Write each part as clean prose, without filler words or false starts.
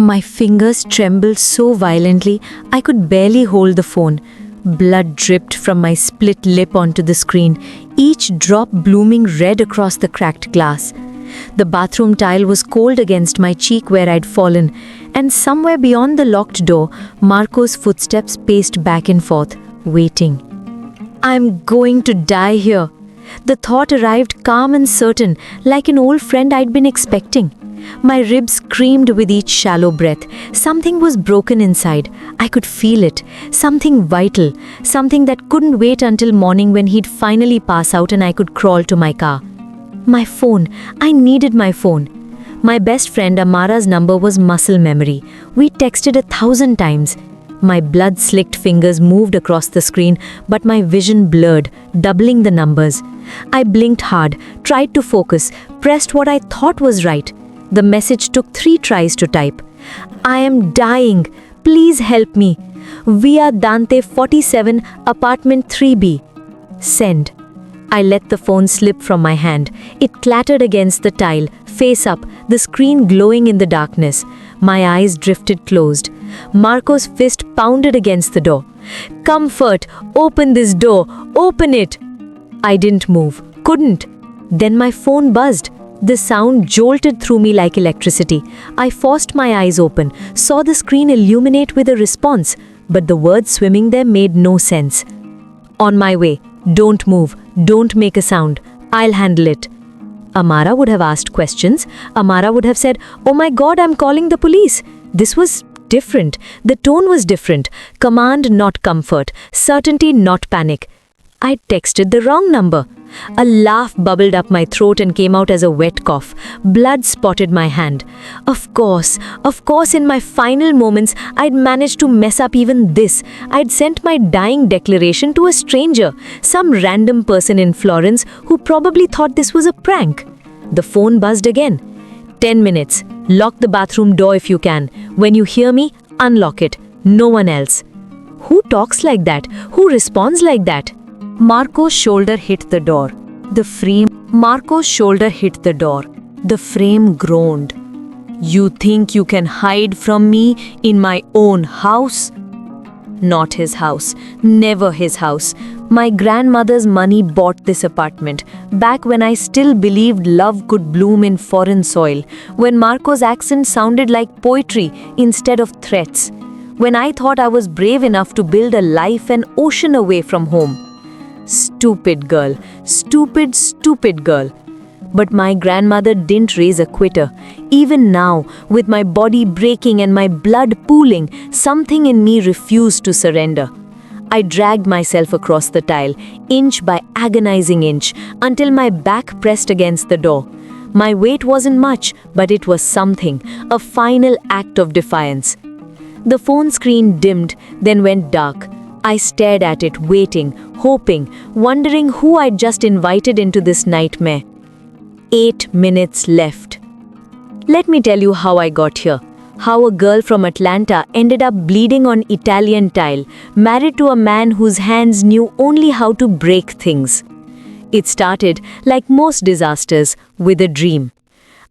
My fingers trembled so violently I could barely hold the phone. Blood dripped from my split lip onto the screen, each drop blooming red across the cracked glass. The bathroom tile was cold against my cheek where I'd fallen, and somewhere beyond the locked door, Marco's footsteps paced back and forth, waiting. I'm going to die here. The thought arrived calm and certain, like an old friend I'd been expecting. My ribs screamed with each shallow breath. Something was broken inside. I could feel it. Something vital. Something that couldn't wait until morning when he'd finally pass out and I could crawl to my car. My phone. I needed my phone. My best friend Amara's number was muscle memory. We texted 1,000 times. My blood-slicked fingers moved across the screen, but my vision blurred, doubling the numbers. I blinked hard, tried to focus, pressed what I thought was right. The message took 3 tries to type. I am dying. Please help me. Via Dante 47, apartment 3B. Send. I let the phone slip from my hand. It clattered against the tile, face up, the screen glowing in the darkness. My eyes drifted closed. Marco's fist pounded against the door. Comfort, open this door, open it. I didn't move, couldn't. Then my phone buzzed. The sound jolted through me like electricity. I forced my eyes open, saw the screen illuminate with a response, but the words swimming there made no sense. On my way. Don't move. Don't make a sound. I'll handle it. Amara would have asked questions. Amara would have said, "Oh my God, I'm calling the police." This was different. The tone was different. Command, not comfort. Certainty, not panic. I texted the wrong number. A laugh bubbled up my throat and came out as a wet cough. Blood spotted my hand. Of course, in my final moments, I'd managed to mess up even this. I'd sent my dying declaration to a stranger, some random person in Florence who probably thought this was a prank. The phone buzzed again. 10 minutes. Lock the bathroom door if you can. When you hear me, unlock it. No one else. Who talks like that? Who responds like that? Marco's shoulder hit the door. Marco's shoulder hit the door. The frame groaned. You think you can hide from me in my own house? Not his house. Never his house. My grandmother's money bought this apartment, back when I still believed love could bloom in foreign soil, when Marco's accent sounded like poetry instead of threats, when I thought I was brave enough to build a life an ocean away from home. Stupid girl. Stupid girl. But my grandmother didn't raise a quitter. Even now, with my body breaking and my blood pooling, something in me refused to surrender. I dragged myself across the tile, inch by agonizing inch, until my back pressed against the door. My weight wasn't much, but it was something, a final act of defiance. The phone screen dimmed, then went dark. I stared at it, waiting, hoping, wondering who I'd just invited into this nightmare. 8 minutes left. Let me tell you how I got here. How a girl from Atlanta ended up bleeding on Italian tile, married to a man whose hands knew only how to break things. It started, like most disasters, with a dream.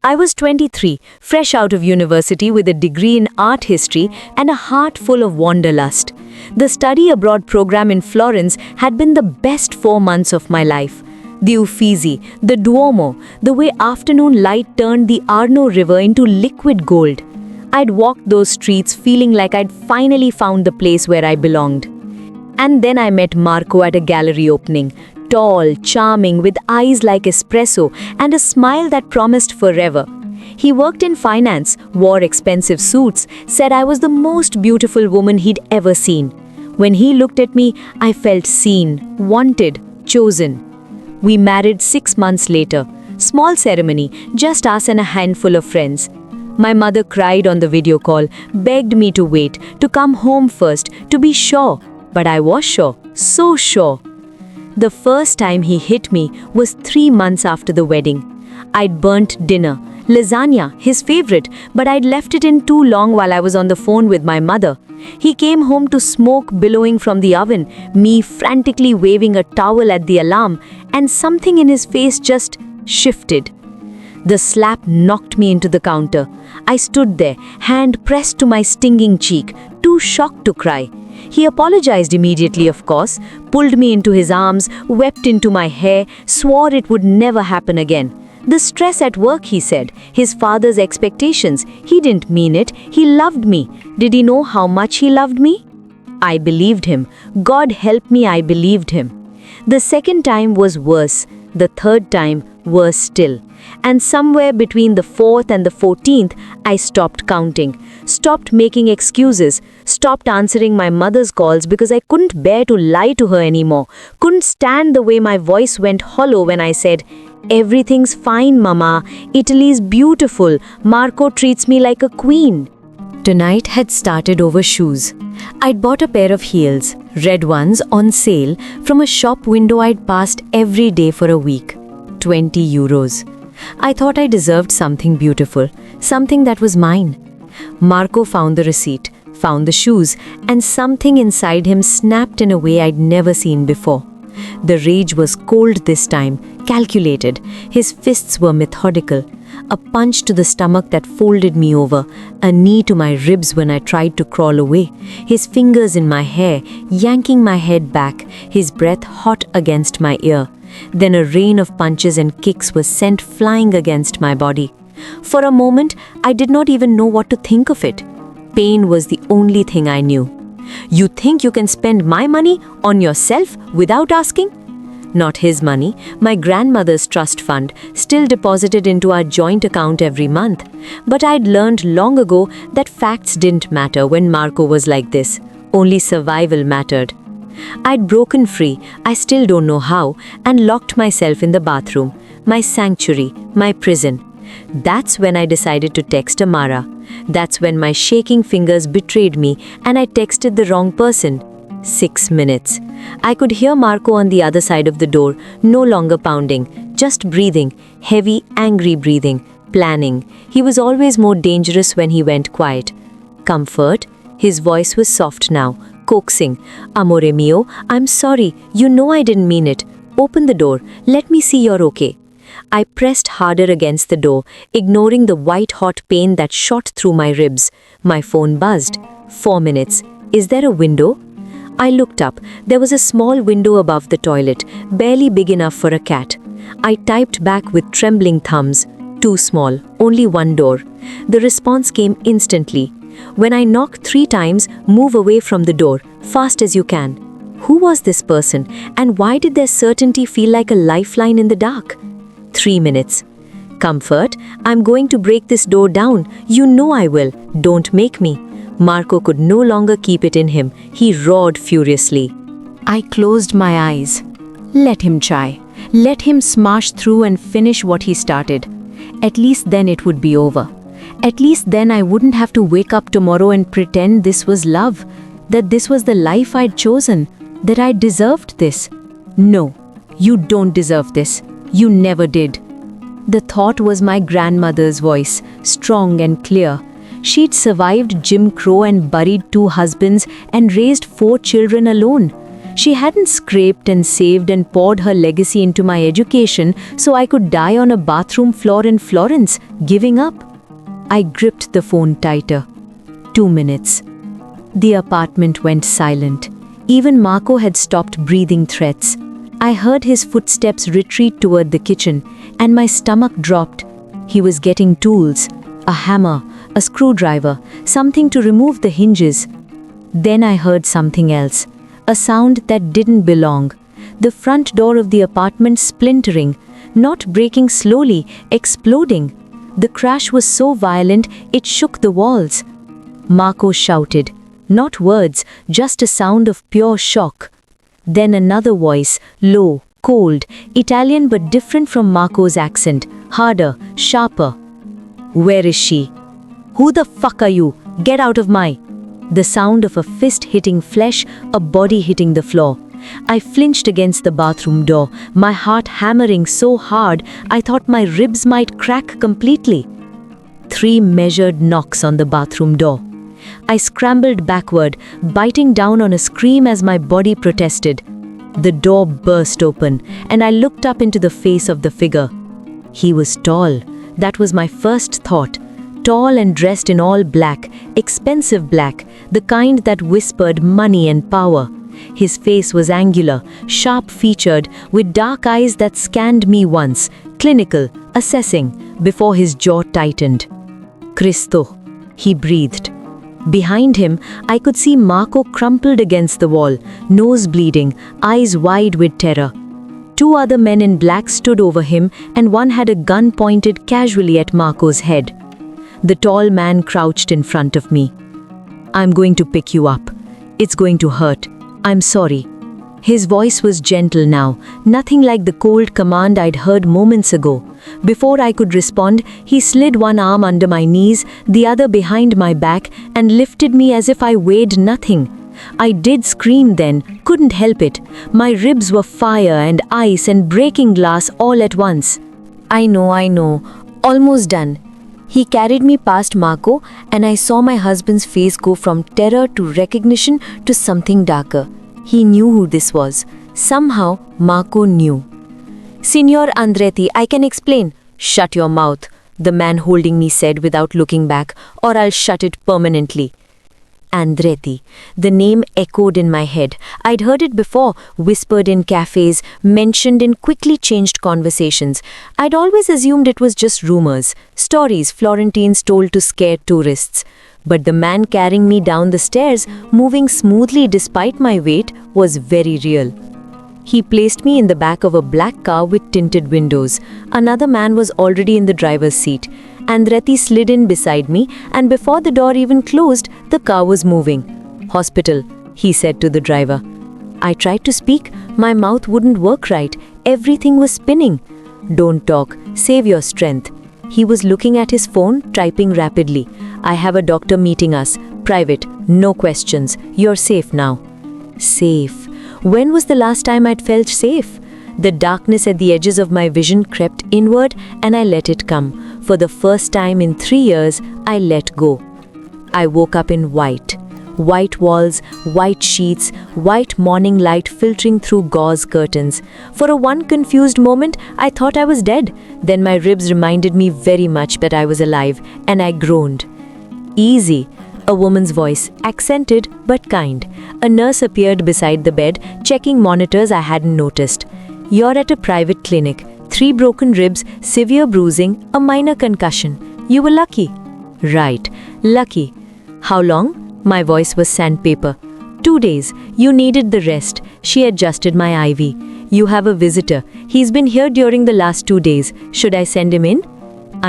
I was 23, fresh out of university with a degree in art history and a heart full of wanderlust. The study abroad program in Florence had been the best 4 months of my life. The Uffizi, the Duomo, the way afternoon light turned the Arno River into liquid gold. I'd walked those streets feeling like I'd finally found the place where I belonged. And then I met Marco at a gallery opening. Tall, charming, with eyes like espresso and a smile that promised forever. He worked in finance, wore expensive suits, said I was the most beautiful woman he'd ever seen. When he looked at me, I felt seen, wanted, chosen. We married 6 months later. Small ceremony, just us and a handful of friends. My mother cried on the video call, begged me to wait, to come home first, to be sure. But I was sure, so sure. The first time he hit me was 3 months after the wedding. I'd burnt dinner, lasagna, his favorite, but I'd left it in too long while I was on the phone with my mother. He came home to smoke billowing from the oven, me frantically waving a towel at the alarm, and something in his face just shifted. The slap knocked me into the counter. I stood there, hand pressed to my stinging cheek, too shocked to cry. He apologized immediately, of course, pulled me into his arms, wept into my hair, swore it would never happen again. The stress at work, he said, his father's expectations. He didn't mean it. He loved me. Did he know how much he loved me? I believed him. God help me, I believed him. The second time was worse. The third time, worse still. And somewhere between the 4th and the 14th, I stopped counting, stopped making excuses, stopped answering my mother's calls because I couldn't bear to lie to her anymore, couldn't stand the way my voice went hollow when I said, "Everything's fine, Mama. Italy's beautiful. Marco treats me like a queen." Tonight had started over shoes. I'd bought a pair of heels, red ones, on sale from a shop window I'd passed every day for a week. 20 euros. I thought I deserved something beautiful, something that was mine. Marco found the receipt, found the shoes, and something inside him snapped in a way I'd never seen before. The rage was cold this time, calculated. His fists were methodical. A punch to the stomach that folded me over, a knee to my ribs when I tried to crawl away, his fingers in my hair, yanking my head back, his breath hot against my ear. Then a rain of punches and kicks was sent flying against my body. For a moment, I did not even know what to think of it. Pain was the only thing I knew. You think you can spend my money on yourself without asking? Not his money, my grandmother's trust fund, still deposited into our joint account every month. But I'd learned long ago that facts didn't matter when Marco was like this. Only survival mattered. I'd broken free, I still don't know how, and locked myself in the bathroom, my sanctuary, my prison. That's when I decided to text Amara. That's when my shaking fingers betrayed me and I texted the wrong person. 6 minutes. I could hear Marco on the other side of the door, no longer pounding, just breathing, heavy, angry breathing, planning. He was always more dangerous when he went quiet. Comfort? His voice was soft now, coaxing. Amore mio, I'm sorry, you know I didn't mean it. Open the door, let me see you're okay. I pressed harder against the door, ignoring the white-hot pain that shot through my ribs. My phone buzzed. 4 minutes. Is there a window? I looked up. There was a small window above the toilet, barely big enough for a cat. I typed back with trembling thumbs. Too small, only one door. The response came instantly. When I knock 3 times, move away from the door, fast as you can. Who was this person, and why did their certainty feel like a lifeline in the dark? 3 minutes. Comfort, I'm going to break this door down. You know I will. Don't make me. Marco could no longer keep it in him. He roared furiously. I closed my eyes. Let him try. Let him smash through and finish what he started. At least then it would be over. At least then I wouldn't have to wake up tomorrow and pretend this was love, that this was the life I'd chosen, that I deserved this. No, you don't deserve this. You never did. The thought was my grandmother's voice, strong and clear. She'd survived Jim Crow and buried 2 husbands and raised 4 children alone. She hadn't scraped and saved and poured her legacy into my education so I could die on a bathroom floor in Florence, giving up. I gripped the phone tighter. 2 minutes. The apartment went silent. Even Marco had stopped breathing threats. I heard his footsteps retreat toward the kitchen, and my stomach dropped. He was getting tools, a hammer, a screwdriver, something to remove the hinges. Then I heard something else, a sound that didn't belong. The front door of the apartment splintering, not breaking slowly, exploding. The crash was so violent it shook the walls. Marco shouted, not words, just a sound of pure shock. Then another voice, low, cold, Italian but different from Marco's accent, harder, sharper. Where is she? Who the fuck are you? Get out of my... The sound of a fist hitting flesh, a body hitting the floor. I flinched against the bathroom door, my heart hammering so hard I thought my ribs might crack completely. 3 measured knocks on the bathroom door. I scrambled backward, biting down on a scream as my body protested. The door burst open, and I looked up into the face of the figure. He was tall, That was my first thought. Tall and dressed in all black, expensive black, the kind that whispered money and power. His face was angular, sharp-featured, with dark eyes that scanned me once, clinical, assessing, before his jaw tightened. "Cristo," he breathed. Behind him, I could see Marco crumpled against the wall, nose bleeding, eyes wide with terror. Two other men in black stood over him, and one had a gun pointed casually at Marco's head. The tall man crouched in front of me. "I'm going to pick you up. It's going to hurt. I'm sorry." His voice was gentle now, nothing like the cold command I'd heard moments ago. Before I could respond, he slid one arm under my knees, the other behind my back, and lifted me as if I weighed nothing. I did scream then, couldn't help it. My ribs were fire and ice and breaking glass all at once. I know. Almost done. He carried me past Marco, and I saw my husband's face go from terror to recognition to something darker. He knew who this was. Somehow, Marco knew. "Signor Andretti, I can explain." "Shut your mouth," the man holding me said without looking back, "or I'll shut it permanently." Andretti. The name echoed in my head. I'd heard it before, whispered in cafes, mentioned in quickly changed conversations. I'd always assumed it was just rumors, stories Florentines told to scare tourists. But the man carrying me down the stairs, moving smoothly despite my weight, was very real. He placed me in the back of a black car with tinted windows. Another man was already in the driver's seat. Andretti slid in beside me, and before the door even closed, the car was moving. "Hospital," he said to the driver. I tried to speak. My mouth wouldn't work right. Everything was spinning. "Don't talk. Save your strength." He was looking at his phone, typing rapidly. "I have a doctor meeting us. Private. No questions. You're safe now." Safe. When was the last time I'd felt safe? The darkness at the edges of my vision crept inward, and I let it come. For the first time in 3 years, I let go. I woke up in white. White walls, white sheets, white morning light filtering through gauze curtains. For one confused moment, I thought I was dead. Then my ribs reminded me very much that I was alive, and I groaned. "Easy," a woman's voice, accented but kind. A nurse appeared beside the bed, checking monitors I hadn't noticed. "You're at a private clinic. 3 broken ribs, severe bruising, a minor concussion. You were lucky." "Right, lucky. How long?" My voice was sandpaper. 2 days. You needed the rest." She adjusted my IV. "You have a visitor. He's been here during the last 2 days. Should I send him in?"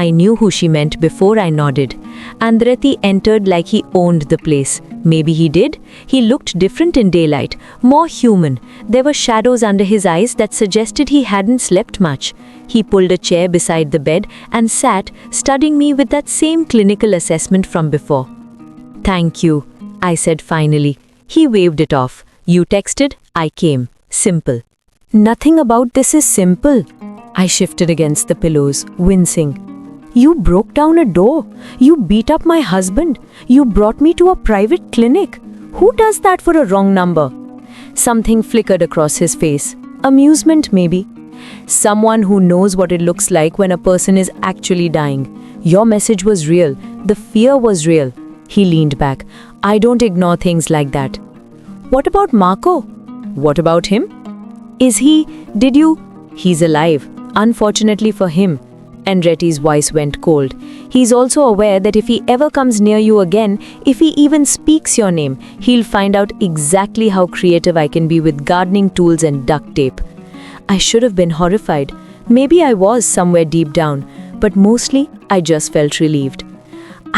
I knew who she meant before I nodded. Andretti entered like he owned the place. Maybe he did. He looked different in daylight, more human. There were shadows under his eyes that suggested he hadn't slept much. He pulled a chair beside the bed and sat, studying me with that same clinical assessment from before. "Thank you," I said finally. He waved it off. "You texted, I came. Simple." "Nothing about this is simple." I shifted against the pillows, wincing. "You broke down a door. You beat up my husband. You brought me to a private clinic. Who does that for a wrong number?" Something flickered across his face. Amusement, maybe. "Someone who knows what it looks like when a person is actually dying. Your message was real. The fear was real." He leaned back. "I don't ignore things like that." "What about Marco?" "What about him?" Did you? He's alive. Unfortunately for him." Andretti's voice went cold. "He's also aware that if he ever comes near you again, if he even speaks your name, he'll find out exactly how creative I can be with gardening tools and duct tape." I should have been horrified. Maybe I was somewhere deep down, but mostly I just felt relieved.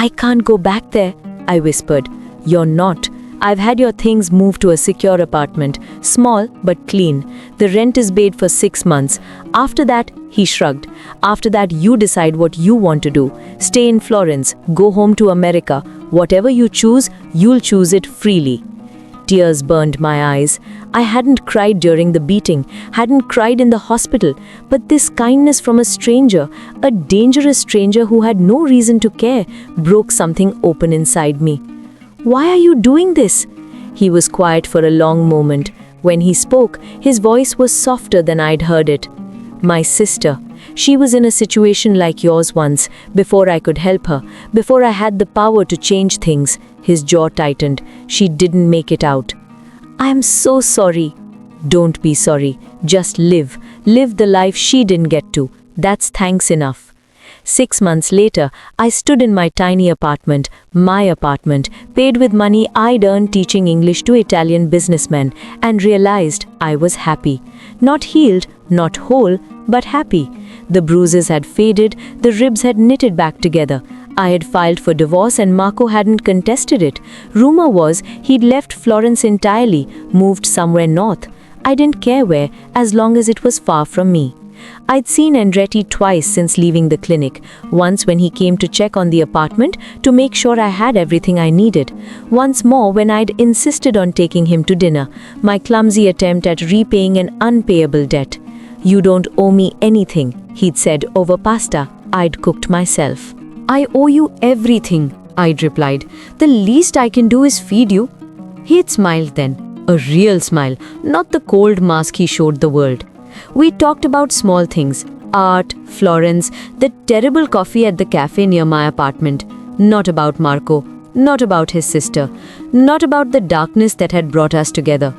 "I can't go back there," I whispered. "You're not. I've had your things moved to a secure apartment, small but clean. The rent is paid for 6 months. After that," he shrugged, "after that you decide what you want to do. Stay in Florence, go home to America. Whatever you choose, you'll choose it freely." Tears burned my eyes. I hadn't cried during the beating, hadn't cried in the hospital, but this kindness from a stranger, a dangerous stranger who had no reason to care, broke something open inside me. "Why are you doing this?" He was quiet for a long moment. When he spoke, his voice was softer than I'd heard it. "My sister, She was in a situation like yours once, before I could help her, before I had the power to change things. His jaw tightened. She didn't make it out. I am so sorry. Don't be sorry. Just live. Live the life she didn't get to. That's thanks enough. 6 months later, I stood in my tiny apartment, my apartment, paid with money I'd earned teaching English to Italian businessmen, and realized I was happy. Not healed, not whole, but happy. The bruises had faded, the ribs had knitted back together. I had filed for divorce and Marco hadn't contested it. Rumor was he'd left Florence entirely, moved somewhere north. I didn't care where, as long as it was far from me. I'd seen Andretti twice since leaving the clinic, once when he came to check on the apartment to make sure I had everything I needed, once more when I'd insisted on taking him to dinner, my clumsy attempt at repaying an unpayable debt. "You don't owe me anything," he'd said over pasta I'd cooked myself. "I owe you everything," I'd replied. "The least I can do is feed you." He'd smiled then, a real smile, not the cold mask he showed the world. We talked about small things, art, Florence, the terrible coffee at the cafe near my apartment. Not about Marco, not about his sister, not about the darkness that had brought us together.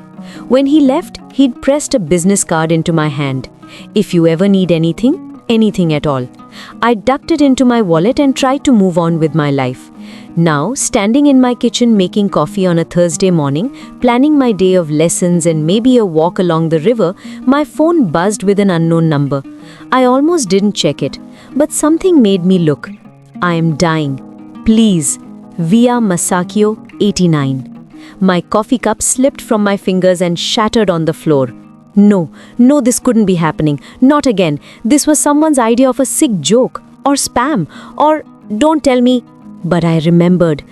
When he left, he'd pressed a business card into my hand. "If you ever need anything, anything at all." I ducked it into my wallet and tried to move on with my life. Now, standing in my kitchen making coffee on a Thursday morning, planning my day of lessons and maybe a walk along the river, my phone buzzed with an unknown number. I almost didn't check it, but something made me look. "I am dying. Please. Via Masaccio, 89. My coffee cup slipped from my fingers and shattered on the floor. No, this couldn't be happening. Not again. This was someone's idea of a sick joke, or spam, or don't tell me. But I remembered.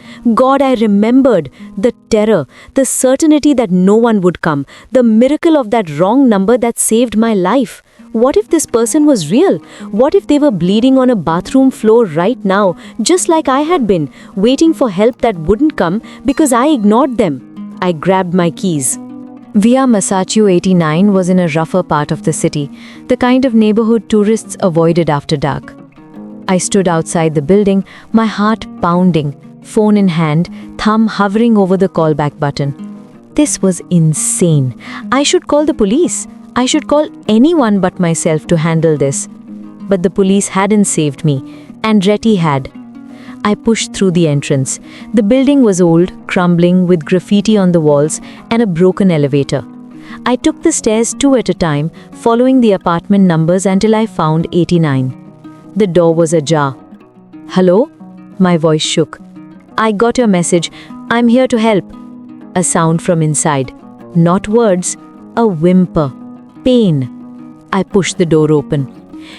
God, I remembered. The terror, the certainty that no one would come, the miracle of that wrong number that saved my life. What if this person was real? What if they were bleeding on a bathroom floor right now, just like I had been, waiting for help that wouldn't come because I ignored them? I grabbed my keys. Via Masaccio 89 was in a rougher part of the city, the kind of neighborhood tourists avoided after dark. I stood outside the building, my heart pounding, phone in hand, thumb hovering over the callback button. This was insane. I should call the police. I should call anyone but myself to handle this. But the police hadn't saved me. Andretti had. I pushed through the entrance. The building was old, crumbling, with graffiti on the walls and a broken elevator. I took the stairs 2 at a time, following the apartment numbers until I found 89. The door was ajar. "Hello?" My voice shook. "I got your message. I'm here to help." A sound from inside. Not words, a whimper. Pain. I pushed the door open.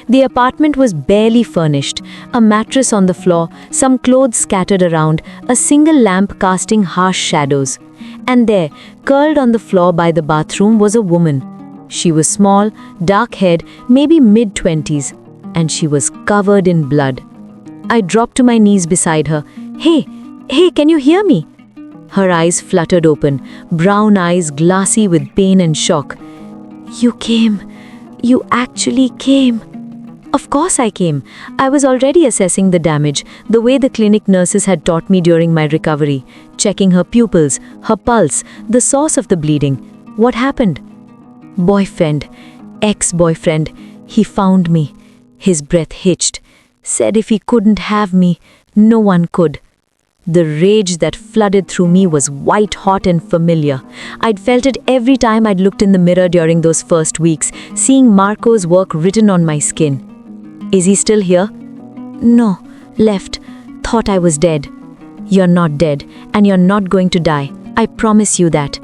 The apartment was barely furnished, a mattress on the floor, some clothes scattered around, a single lamp casting harsh shadows. And there, curled on the floor by the bathroom, was a woman. She was small, dark-haired, maybe mid-20s, and she was covered in blood. I dropped to my knees beside her. Hey, can you hear me?" Her eyes fluttered open, brown eyes glassy with pain and shock. "You came. You actually came." Of course I came. I was already assessing the damage, the way the clinic nurses had taught me during my recovery, checking her pupils, her pulse, the source of the bleeding. What happened? Boyfriend, ex-boyfriend, he found me. His breath hitched, said if he couldn't have me, no one could. The rage that flooded through me was white-hot and familiar. I'd felt it every time I'd looked in the mirror during those first weeks, seeing Marco's work written on my skin. "Is he still here?" "No, left. Thought I was dead." "You're not dead, and you're not going to die. I promise you that."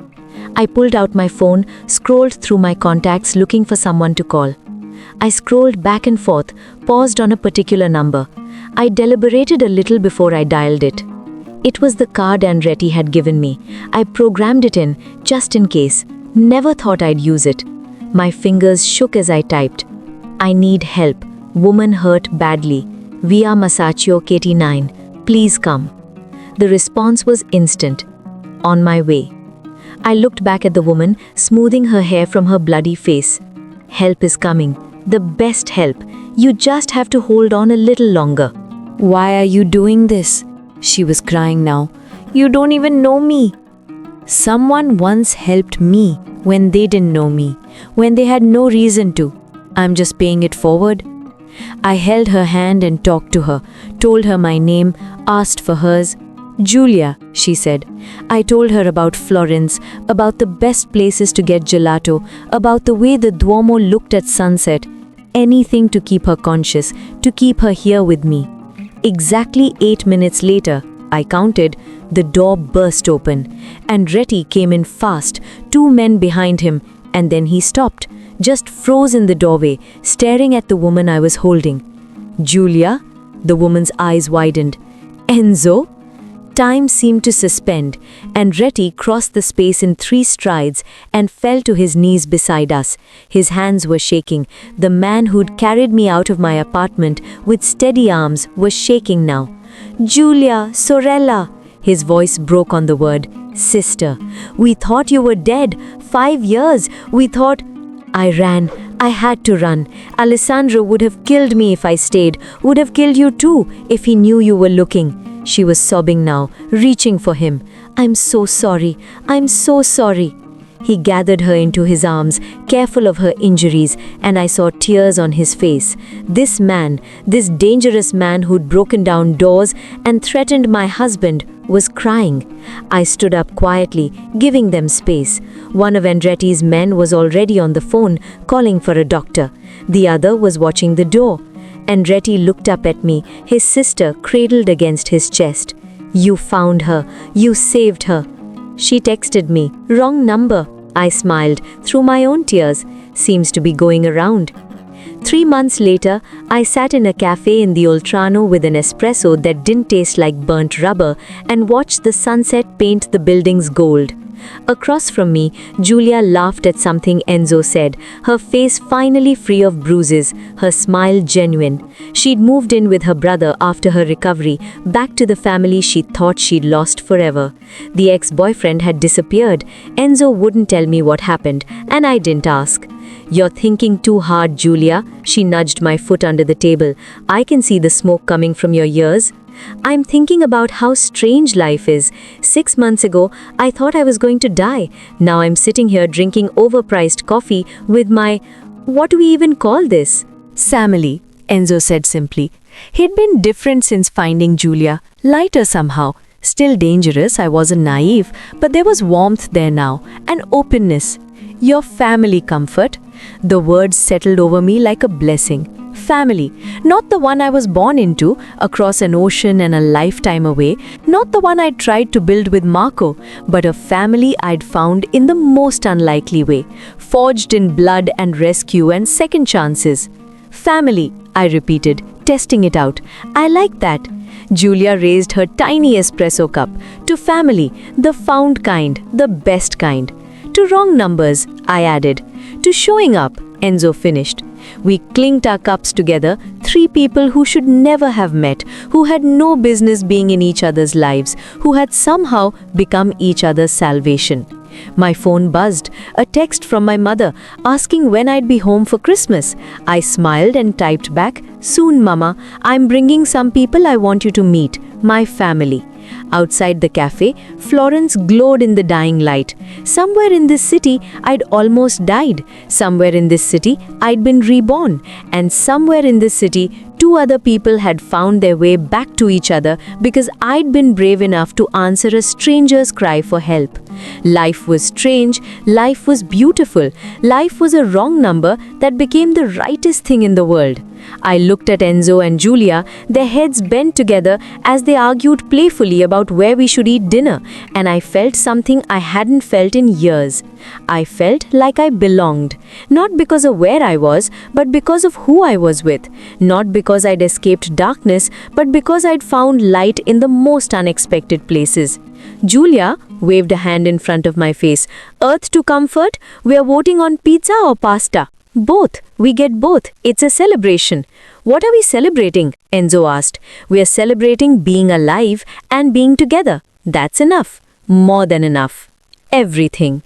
I pulled out my phone, scrolled through my contacts looking for someone to call. I scrolled back and forth, paused on a particular number. I deliberated a little before I dialed it. It was the card Andretti had given me. I programmed it in, just in case. Never thought I'd use it. My fingers shook as I typed. "I need help. Woman hurt badly. Via Masaccio 89. Please come." The response was instant. "On my way." I looked back at the woman, smoothing her hair from her bloody face. "Help is coming. The best help. You just have to hold on a little longer. Why are you doing this? She was crying now. You don't even know me. Someone once helped me when they didn't know me, when they had no reason to. I'm just paying it forward. I held her hand and talked to her, told her my name, asked for hers. Julia, she said. I told her about Florence, about the best places to get gelato, about the way the Duomo looked at sunset. Anything to keep her conscious, to keep her here with me. Exactly 8 minutes later, I counted, the door burst open. Andretti came in fast, 2 men behind him, and then he stopped, just froze in the doorway, staring at the woman I was holding. Julia? The woman's eyes widened. Enzo? Time seemed to suspend. Andretti crossed the space in 3 strides and fell to his knees beside us. His hands were shaking. The man who'd carried me out of my apartment with steady arms was shaking now. Julia, Sorella. His voice broke on the word. Sister, we thought you were dead. 5 years. We thought... I ran. I had to run. Alessandro would have killed me if I stayed. Would have killed you too if he knew you were looking. She was sobbing now, reaching for him. I'm so sorry. I'm so sorry. He gathered her into his arms, careful of her injuries, and I saw tears on his face. This man, this dangerous man who'd broken down doors and threatened my husband, was crying. I stood up quietly, giving them space. One of Andretti's men was already on the phone, calling for a doctor. The other was watching the door. Andretti looked up at me, his sister cradled against his chest. You found her. You saved her. She texted me, wrong number. I smiled through my own tears. Seems to be going around. 3 months later, I sat in a cafe in the Oltrano with an espresso that didn't taste like burnt rubber and watched the sunset paint the buildings gold. Across from me, Julia laughed at something Enzo said, her face finally free of bruises, her smile genuine. She'd moved in with her brother after her recovery, back to the family she thought she'd lost forever. The ex-boyfriend had disappeared. Enzo wouldn't tell me what happened, and I didn't ask. You're thinking too hard, Julia. She nudged my foot under the table. I can see the smoke coming from your ears. I'm thinking about how strange life is. 6 months ago, I thought I was going to die. Now I'm sitting here drinking overpriced coffee with my... What do we even call this? Family, Enzo said simply. He'd been different since finding Julia. Lighter somehow. Still dangerous, I wasn't naive, but there was warmth there now, and openness. Your family, Comfort. The words settled over me like a blessing. Family, not the one I was born into, across an ocean and a lifetime away, not the one I tried to build with Marco, but a family I'd found in the most unlikely way, forged in blood and rescue and second chances. Family, I repeated, testing it out. I like that. Julia raised her tiny espresso cup. To family, the found kind, the best kind. To wrong numbers, I added. To showing up, Enzo finished. We clinked our cups together, 3 people who should never have met, who had no business being in each other's lives, who had somehow become each other's salvation. My phone buzzed, a text from my mother asking when I'd be home for Christmas. I smiled and typed back, Soon, Mama, I'm bringing some people I want you to meet, my family. Outside the cafe, Florence glowed in the dying light. Somewhere in this city, I'd almost died. Somewhere in this city, I'd been reborn. And somewhere in this city, 2 other people had found their way back to each other because I'd been brave enough to answer a stranger's cry for help. Life was strange. Life was beautiful. Life was a wrong number that became the rightest thing in the world. I looked at Enzo and Julia, their heads bent together as they argued playfully about where we should eat dinner, and I felt something I hadn't felt in years. I felt like I belonged, not because of where I was, but because of who I was with. Not because I'd escaped darkness, but because I'd found light in the most unexpected places. Julia waved a hand in front of my face. Earth to Comfort? We're voting on pizza or pasta? Both. We get both. It's a celebration. What are we celebrating? Enzo asked. We are celebrating being alive and being together. That's enough. More than enough. Everything.